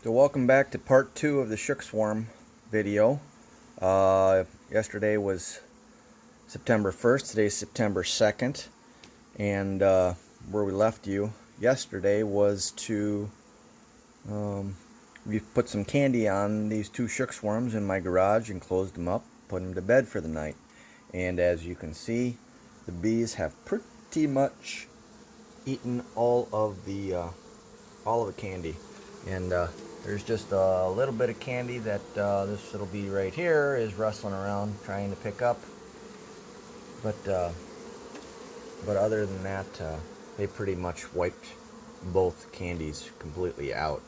So welcome back to part 2 of the Shook Swarm video. Yesterday was September 1st, today's September 2nd, and where we left you yesterday was to we put some candy on these 2 Shook Swarms in my garage and closed them up, put them to bed for the night. And as you can see, the bees have pretty much eaten all of the candy. And there's just a little bit of candy that this little bee right here is rustling around trying to pick up. But other than that, they pretty much wiped both candies completely out.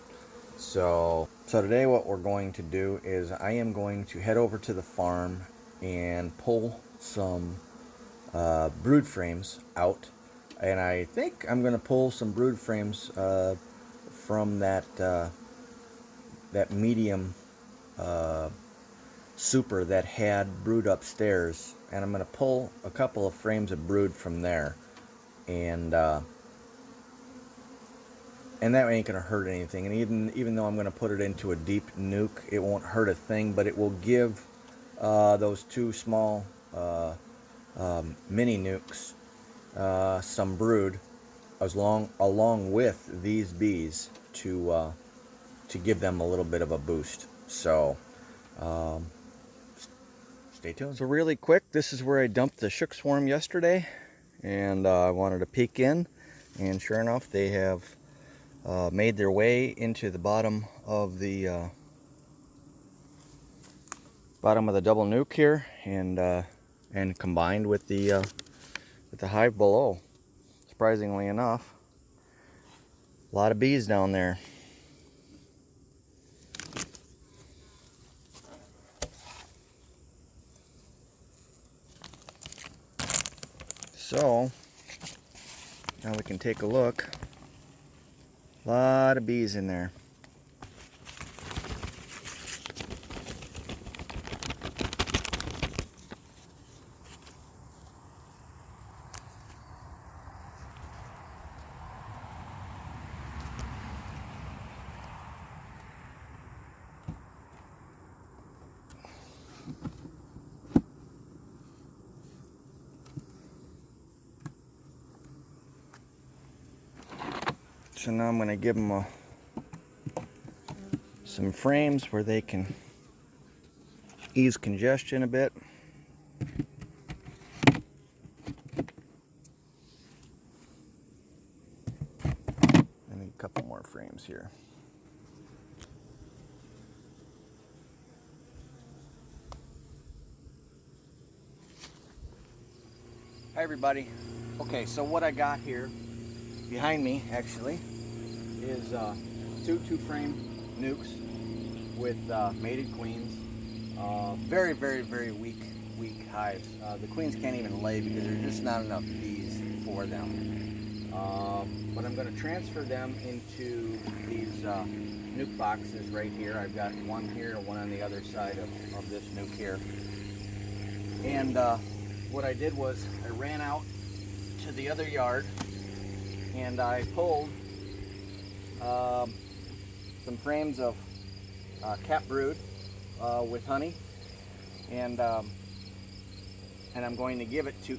So today what we're going to do is I am going to head over to the farm and pull some brood frames out. And I think I'm going to pull some brood frames from that medium super that had brood upstairs, and I'm going to pull a couple of frames of brood from there, and that ain't going to hurt anything. And even though I'm going to put it into a deep nuke, it won't hurt a thing, but it will give those 2 small mini nukes some brood along with these bees to give them a little bit of a boost. So stay tuned. So really quick, this is where I dumped the Shook Swarm yesterday, and I wanted to peek in, and sure enough, they have made their way into the bottom of the double nuke here, and combined with the hive below. Surprisingly enough, a lot of bees down there. So now we can take a look. A lot of bees in there. So now I'm going to give them some frames where they can ease congestion a bit. I need a couple more frames here. Hi everybody. Okay, so what I got here behind me actually is 2 2-frame nukes with mated queens. Very, very, very weak hives. The queens can't even lay because there's just not enough bees for them. But I'm going to transfer them into these nuke boxes right here. I've got one here and one on the other side of this nuke here. And what I did was I ran out to the other yard and I pulled some frames of cap brood with honey, and I'm going to give it to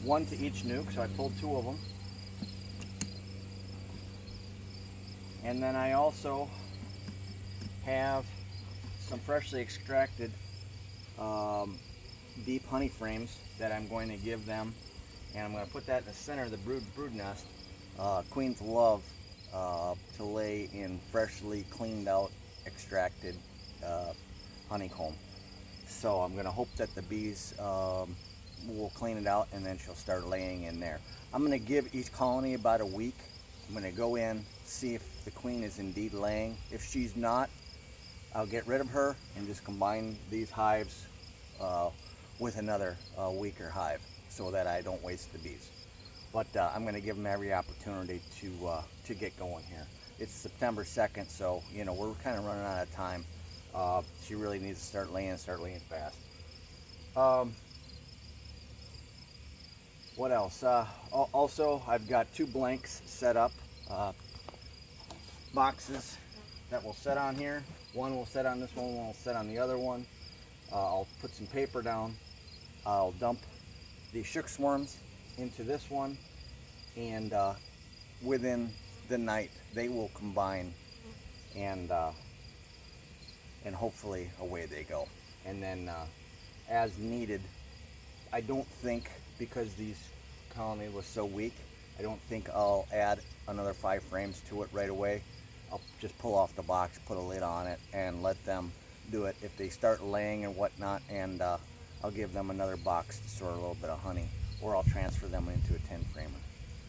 one to each nuke. So I pulled 2 of them, and then I also have some freshly extracted deep honey frames that I'm going to give them, and I'm going to put that in the center of the brood nest. Queens love to lay in freshly cleaned out, extracted honeycomb. So I'm going to hope that the bees will clean it out, and then she'll start laying in there. I'm going to give each colony about a week. I'm going to go in, see if the queen is indeed laying. If she's not, I'll get rid of her and just combine these hives with another weaker hive so that I don't waste the bees. But I'm going to give them every opportunity to get going here. It's September 2nd, so we're kind of running out of time. She really needs to start laying fast. What else? Also, I've got 2 blanks set up, boxes that will set on here. One will set on this one will set on the other one. I'll put some paper down. I'll dump the shook swarms into this one, and within the night they will combine, and hopefully away they go. And then as needed, I don't think, because these colony was so weak, I don't think I'll add another 5 frames to it right away. I'll just pull off the box, put a lid on it, and let them do it. If they start laying and whatnot, and I'll give them another box to store a little bit of honey, or I'll transfer them into a 10 framer.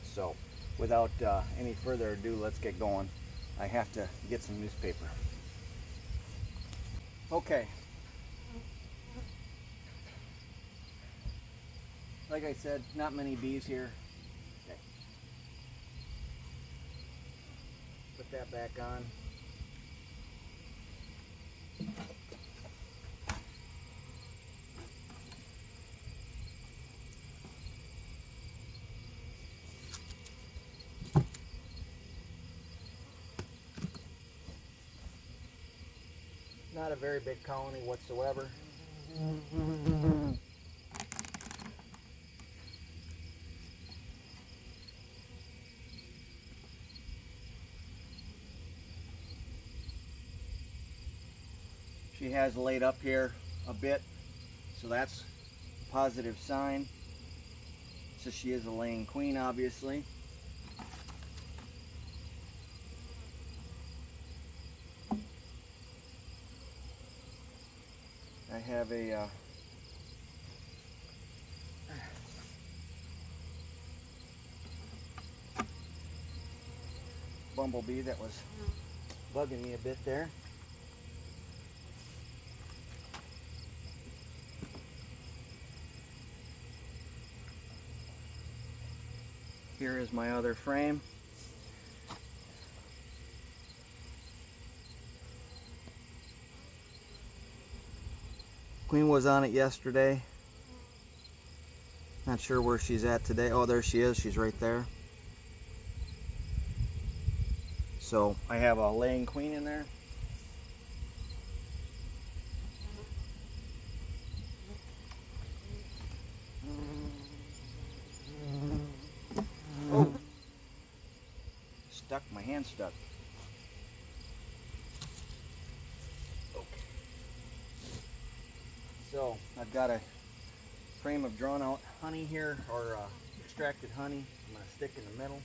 So without any further ado, let's get going. I have to get some newspaper. Okay. Like I said, not many bees here. Okay. Put that back on. Not a very big colony whatsoever. She has laid up here a bit, so that's a positive sign. So she is a laying queen, obviously. I have a bumblebee that was bugging me a bit there. Here is my other frame. Queen was on it yesterday. Not sure where she's at today. Oh, there she is. She's right there. So I have a laying queen in there. Oh, stuck. My hand stuck. Okay. So I've got a frame of drawn out honey here, or extracted honey. I'm going to stick in the middle.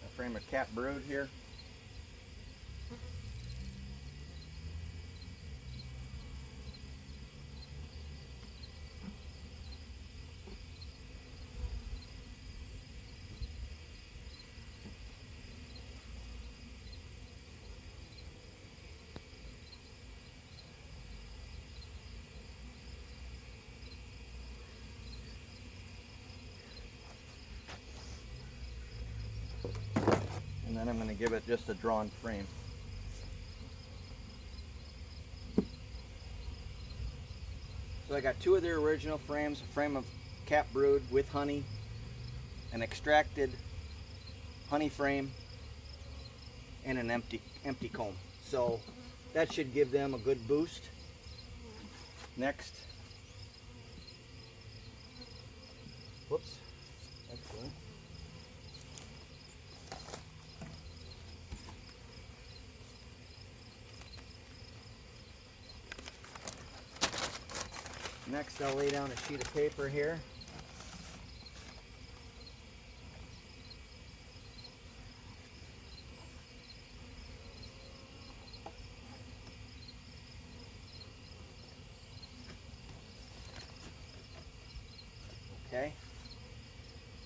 A frame of cap brood here. And then I'm going to give it just a drawn frame. So I got 2 of their original frames, a frame of cap brood with honey, an extracted honey frame, and an empty comb. So that should give them a good boost. Next, whoops, actually. Next, I'll lay down a sheet of paper here. Okay.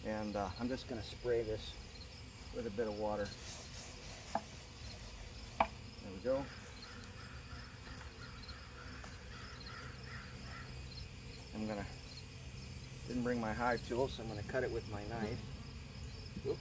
And I'm just going to spray this with a bit of water. There we go. I'm gonna, didn't bring my my hive tool, so I'm going to cut it with my knife. Whoop.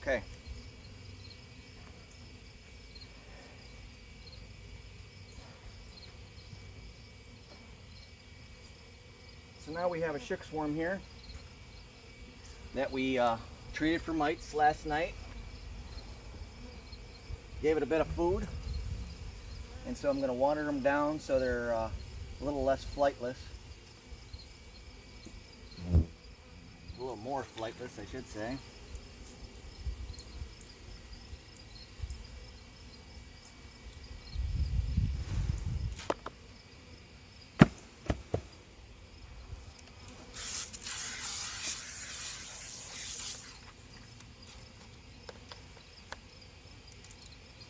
Okay. So now we have a shook swarm here that we treated for mites last night. Gave it a bit of food, and so I'm going to water them down so they're a little less flightless. A little more flightless, I should say.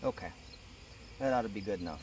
Okay, that ought to be good enough.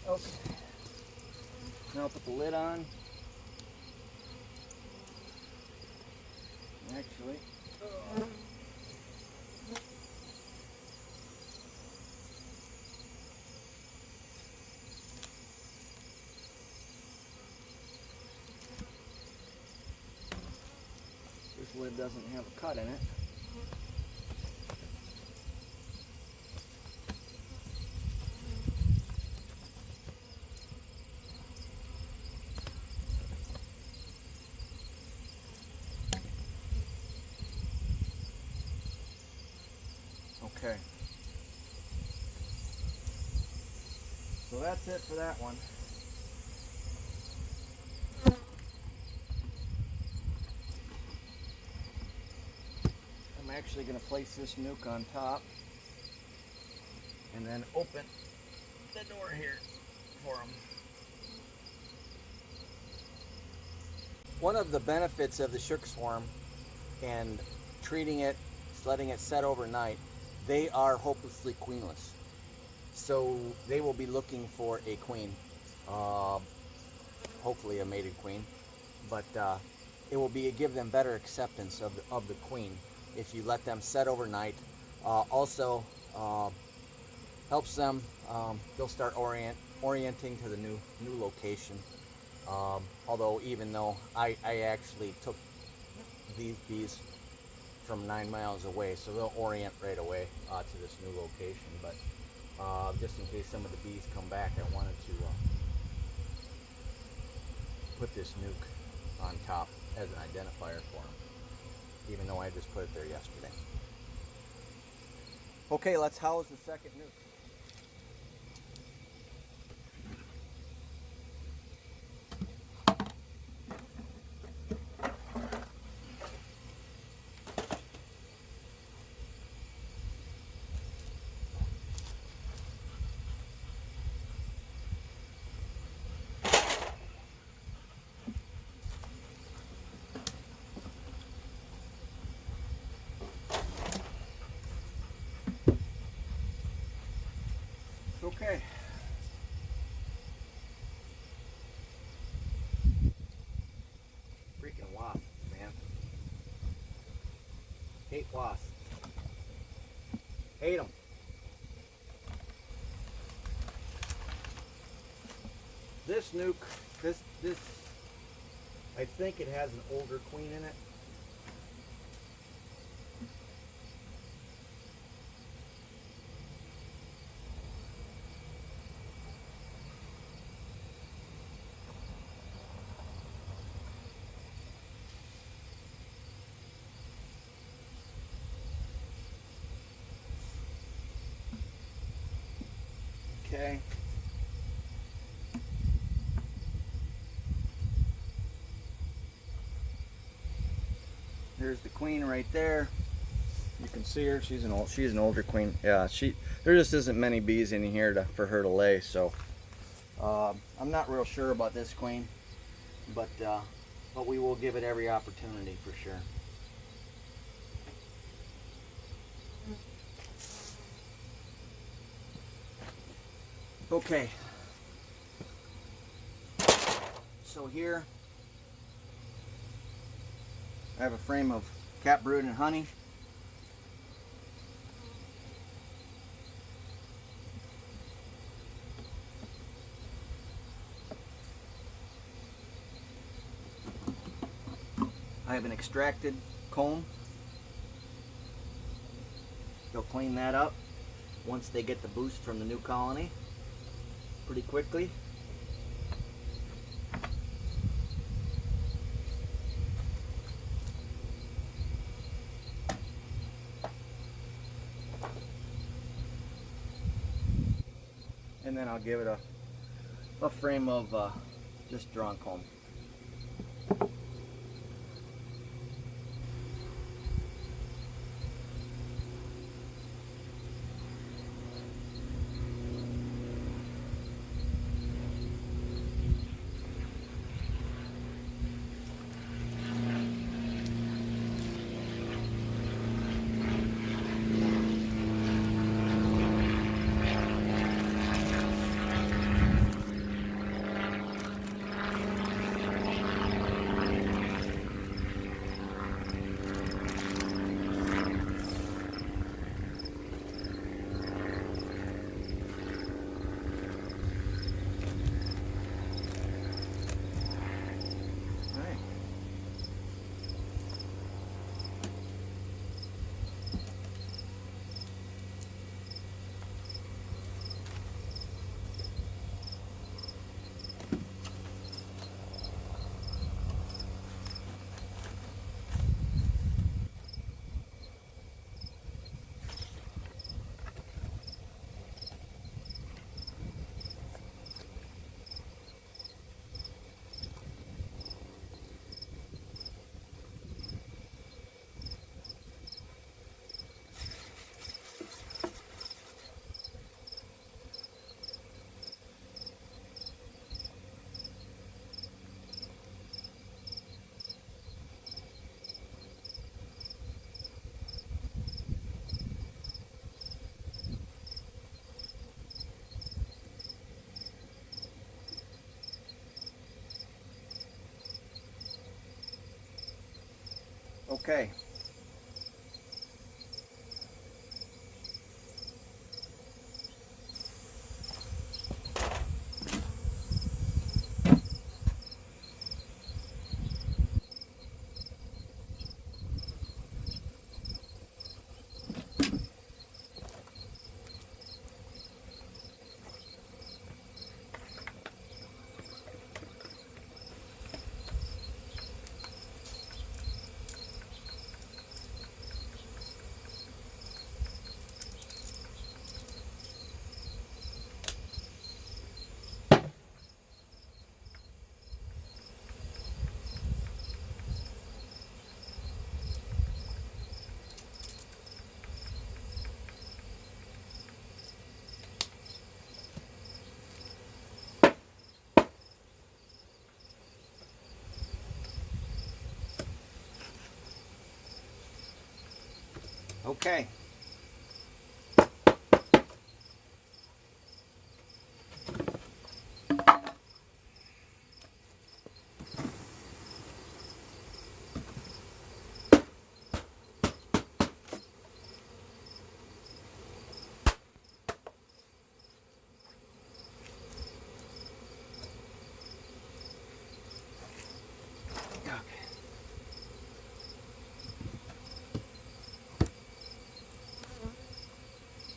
Okay, now I'll put the lid on. Actually, this lid doesn't have a cut in it. Okay. So that's it for that one. I'm actually going to place this nuke on top and then open the door here for them. One of the benefits of the shook swarm and treating it, letting it set overnight, they are hopelessly queenless. So they will be looking for a queen, hopefully a mated queen, but it will give them better acceptance of the queen if you let them set overnight. Also helps them, they'll start orienting to the new location. Although even though I actually took these bees from 9 miles away, so they'll orient right away to this new location. But just in case some of the bees come back, I wanted to put this nuke on top as an identifier for them, even though I just put it there yesterday. Okay, let's house the second nuke. Okay. Freaking wasps, man. Hate wasps. Hate them. This nuke, this, I think it has an older queen in it. Okay. There's the queen right there. You can see her. She's an older queen. Yeah, there just isn't many bees in here for her to lay. So I'm not real sure about this queen, but we will give it every opportunity for sure. Okay. So here I have a frame of cap brood and honey. I have an extracted comb. They'll clean that up once they get the boost from the new colony pretty quickly. And then I'll give it a frame of just drawn comb. Okay. Okay.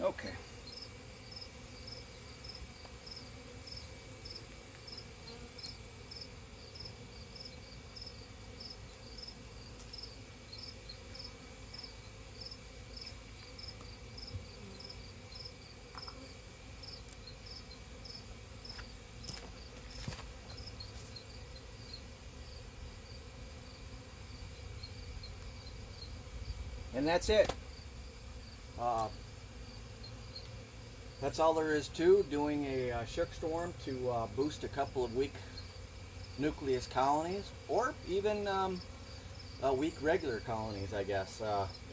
Okay. And that's it. That's all there is to doing a shook storm to boost a couple of weak nucleus colonies, or even weak regular colonies, I guess,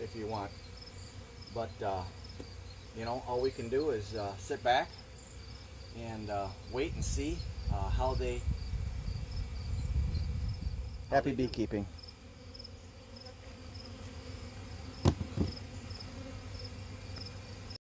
if you want. But you know, all we can do is sit back and wait and see how they Happy beekeeping.